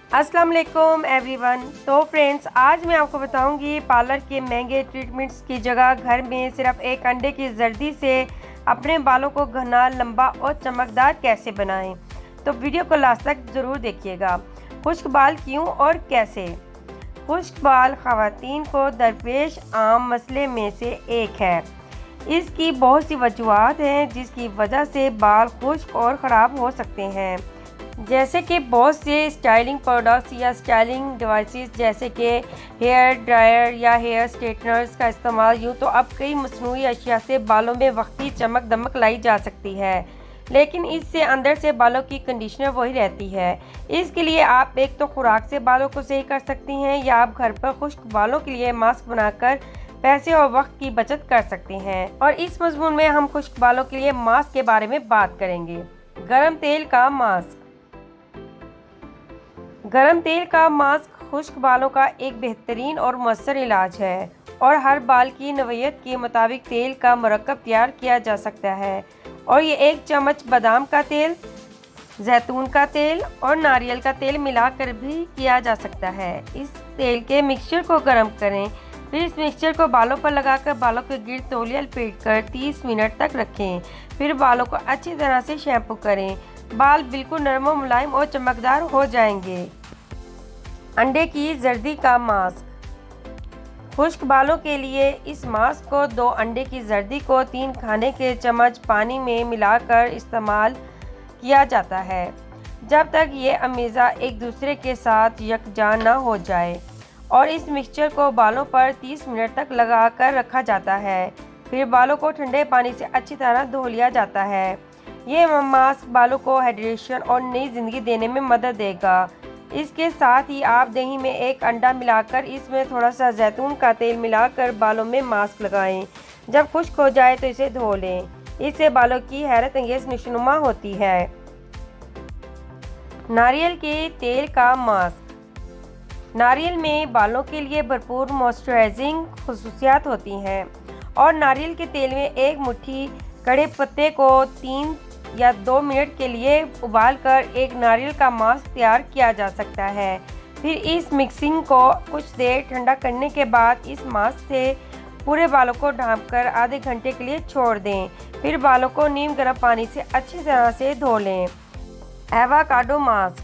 अस्सलाम वालेकुम एवरीवन। तो फ्रेंड्स, आज मैं आपको बताऊंगी पार्लर के महंगे ट्रीटमेंट्स की जगह घर में सिर्फ एक अंडे की जर्दी से अपने बालों को घना, लंबा और चमकदार कैसे बनाएं। तो वीडियो को लास्ट तक ज़रूर देखिएगा। खुश्क बाल क्यों और कैसे? खुश्क बाल ख़वातीन को दरपेश आम मसले में से एक है। इसकी बहुत सी वजूहात हैं जिसकी वजह से बाल खुश्क और ख़राब हो सकते हैं, जैसे कि बहुत से स्टाइलिंग प्रोडक्ट्स या स्टाइलिंग डिवाइसेस जैसे कि हेयर ड्रायर या हेयर स्ट्रेटनर्स का इस्तेमाल। यूँ तो अब कई मसनूई अशिया से बालों में वक्ती चमक दमक लाई जा सकती है, लेकिन इससे अंदर से बालों की कंडीशनर वही रहती है। इसके लिए आप एक तो खुराक से बालों को सही कर सकती हैं, या आप घर पर खुश्क बालों के लिए मास्क बनाकर पैसे और वक्त की बचत कर सकती हैं। और इस मजमून में हम खुश्क बालों के लिए मास्क के बारे में बात करेंगे। गर्म तेल का मास्क। गर्म तेल का मास्क खुश्क बालों का एक बेहतरीन और मौसर इलाज है, और हर बाल की नौइयत के मुताबिक तेल का मरकब तैयार किया जा सकता है। और ये 1 चम्मच बादाम का तेल, जैतून का तेल और नारियल का तेल मिलाकर भी किया जा सकता है। इस तेल के मिक्सचर को गर्म करें, फिर इस मिक्सचर को बालों पर लगाकर बालों के गिर्द तौलिया लपेटकर 30 मिनट तक रखें। फिर बालों को अच्छी तरह से शैम्पू करें। बाल बिल्कुल नरम, मुलायम और चमकदार हो जाएंगे। अंडे की जर्दी का मास्क। खुश्क बालों के लिए इस मास्क को 2 अंडे की जर्दी को 3 खाने के चम्मच पानी में मिलाकर इस्तेमाल किया जाता है, जब तक ये अमेज़ा एक दूसरे के साथ यकजा न हो जाए। और इस मिक्सचर को बालों पर 30 मिनट तक लगाकर रखा जाता है। फिर बालों को ठंडे पानी से अच्छी तरह धो लिया जाता है। ये मास्क बालों को हाइड्रेशन और नई ज़िंदगी देने में मदद देगा। इसके साथ ही आप दही में 1 अंडा मिलाकर इसमें थोड़ा सा जैतून का तेल मिलाकर बालों में मास्क लगाएं। जब खुश्क हो जाए तो इसे धो लें। इससे बालों की हैरत अंगेज़ नशोनुमा होती है। नारियल के तेल का मास्क। नारियल में बालों के लिए भरपूर मॉइस्चराइजिंग खुसूसियात होती हैं, और नारियल के तेल में 1 मुट्ठी कड़े पत्ते को 3 या 2 मिनट के लिए उबालकर एक नारियल का मास्क तैयार किया जा सकता है। फिर इस मिक्सिंग को कुछ देर ठंडा करने के बाद इस मास्क से पूरे बालों को ढांपकर आधे घंटे के लिए छोड़ दें। फिर बालों को नीम गर्म पानी से अच्छी तरह से धो लें। Avocado mask.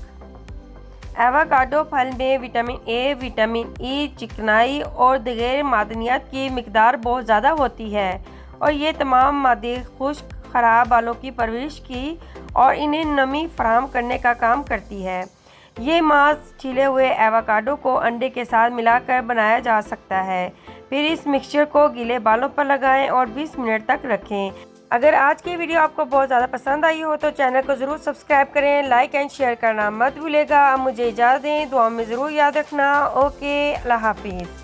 एवोकाडो फल में विटामिन ए, विटामिन ई, चिकनाई और दीगर मादनियात की मिकदार बहुत ज़्यादा होती है, और ये तमाम मादे खुश्क ख़राब बालों की परवरिश की और इन्हें नमी फराहम करने का काम करती है। ये मास्क छिले हुए एवोकाडो को अंडे के साथ मिलाकर बनाया जा सकता है। फिर इस मिक्सचर को गीले बालों पर लगाएं और 20 मिनट तक रखें। अगर आज की वीडियो आपको बहुत ज़्यादा पसंद आई हो तो चैनल को ज़रूर सब्सक्राइब करें, लाइक एंड शेयर करना मत भूलिएगा। अब मुझे इजाज़त दें, दुआ में ज़रूर याद रखना। ओके, अल्लाह हाफिज़।